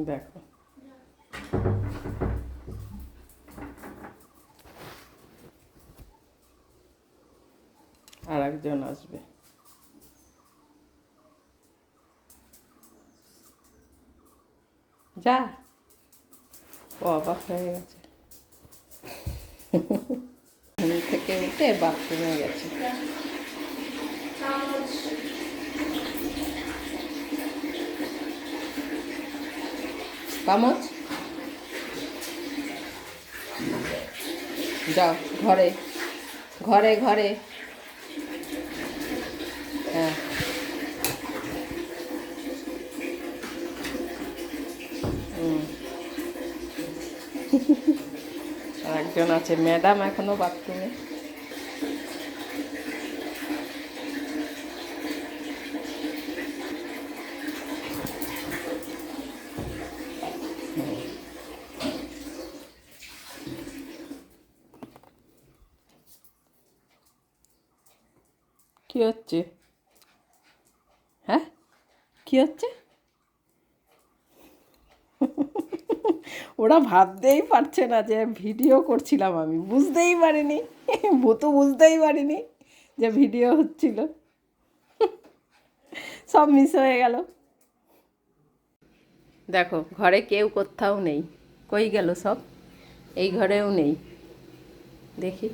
দেখো আর একজন আসবে। যা, ও অবাক হয়ে গেছে। ঘুম থেকে উঠে বাথরুমে গেছে। কামচ, যাও ঘরে, ঘরে ঘরে। হ্যাঁ একজন আছে, ম্যাডাম এখনো বাথরুমে। কি হচ্ছে? হ্যাঁ কি হচ্ছে? ওরা ভাবতেই পারছে না যে ভিডিও করছিলাম, আমি বুঝতেই পারিনি, ভূতু বুঝতেই পারিনি যে ভিডিও হচ্ছিল, সব মিস হয়ে গেল। দেখো ঘরে কেউ কোথাও নেই, কই গেল সব? এই ঘরেও নেই, দেখি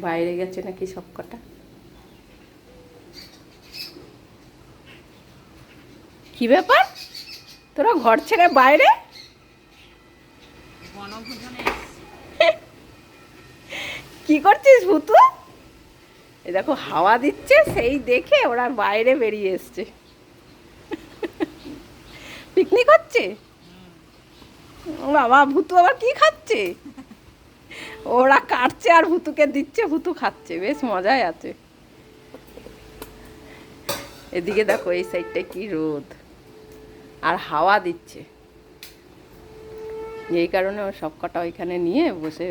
বাইরে গেছে নাকি সব কটা। কি ব্যাপার, তোরা ঘর ছেড়ে বাইরে? কি করছিস ভূতু? এ দেখো হাওয়া দিচ্ছে, সেই দেখে ওরা বাইরে বেরিয়ে এসছে। পিকনিক হচ্ছে। বাবা, ভূতু আবার কি খাচ্ছে? ওরা কাটছে আর ভূতুকে দিচ্ছে, ভূতু খাচ্ছে, বেশ মজাই আছে। এদিকে দেখো এই সাইডটায় কি রোদ আর হাওয়া দিচ্ছে, এই কারণে ও সব কটা ওইখানে নিয়ে বসে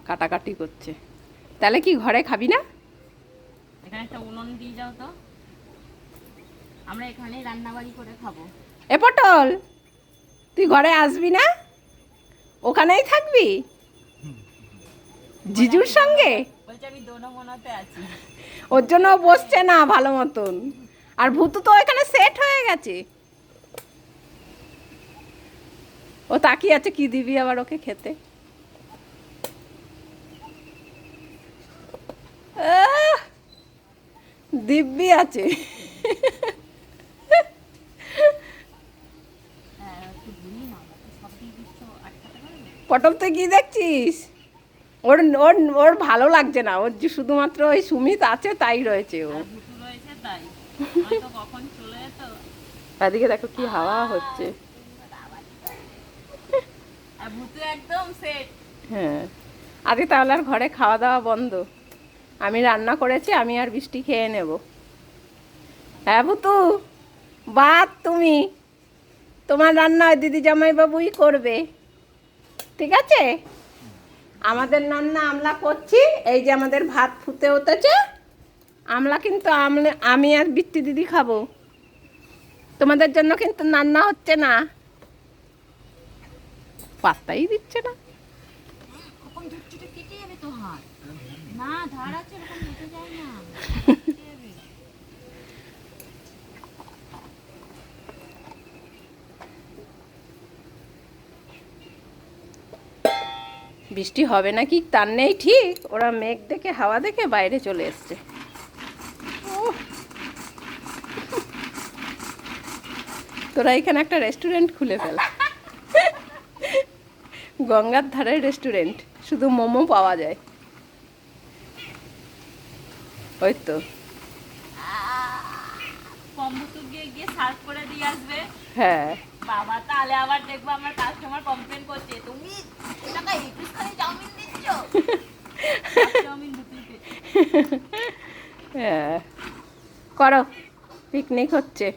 কাটাকাটি করছে। তাহলে কি ঘরে খাবি না? এখানে একটা উনুন দিয়ে যাও তো, আমরা এখানেই রান্নাবাড়ি করে খাবো। এ পটল, তুই ঘরে আসবি না? ওখানেই থাকবি জিজুর সঙ্গে? বলছে আমি দোনো মনাতে আছি, ওর জন্য ও বসছে না ভালো মতন। আর ভূতু তো এখানে সেট হয়ে গেছে, ও তাকিয়ে আছে কি দিবি আবার ওকে খেতে। দিব্যি আছে। পটল তুই কি দেখছিস? ওর ওর ওর ভালো লাগছে না, ওর যে শুধুমাত্র ওই সুমিত আছে তাই রয়েছে ও। এদিকে দেখো কি হাওয়া হচ্ছে। হ্যাঁ, আজকে তাহলে আর ঘরে খাওয়া দাওয়া বন্ধ, আমি রান্না করেছি, আমি আর বৃষ্টি খেয়ে নেব। হ্যাঁ ভূতু, বাদ তুমি, তোমার রান্না দিদি জামাইবাবুই করবে, ঠিক আছে? আমাদের রান্না আমরা করছি, এই যে আমাদের ভাত ফুটে উঠেছে, আমরা কিন্তু আমি আর বৃত্তি দিদি খাবো, তোমাদের জন্য কিন্তু রান্না হচ্ছে না। পাত্তাই দিচ্ছে না। বৃষ্টি হবে নাকি তার নেই ঠিক, ওরা মেঘ দেখে হাওয়া দেখে বাইরে চলে এসছে। তোরা এখানে একটা রেস্টুরেন্ট খুলে ফেল, গঙ্গার ধারের রেস্টুরেন্ট, শুধু মোমো পাওয়া যায়। ওই তো গিয়ে সার্ভ করে দিয়ে আসবে। হ্যাঁ বাবা, তাহলে আবার দেখবো আমার কাস্টমার কমপ্লেন করছে, তুমি টাকা 21 খালি চাউমিন দিচ্ছ। চাউমিন দিতে হ্যাঁ, করো, পিকনিক হচ্ছে।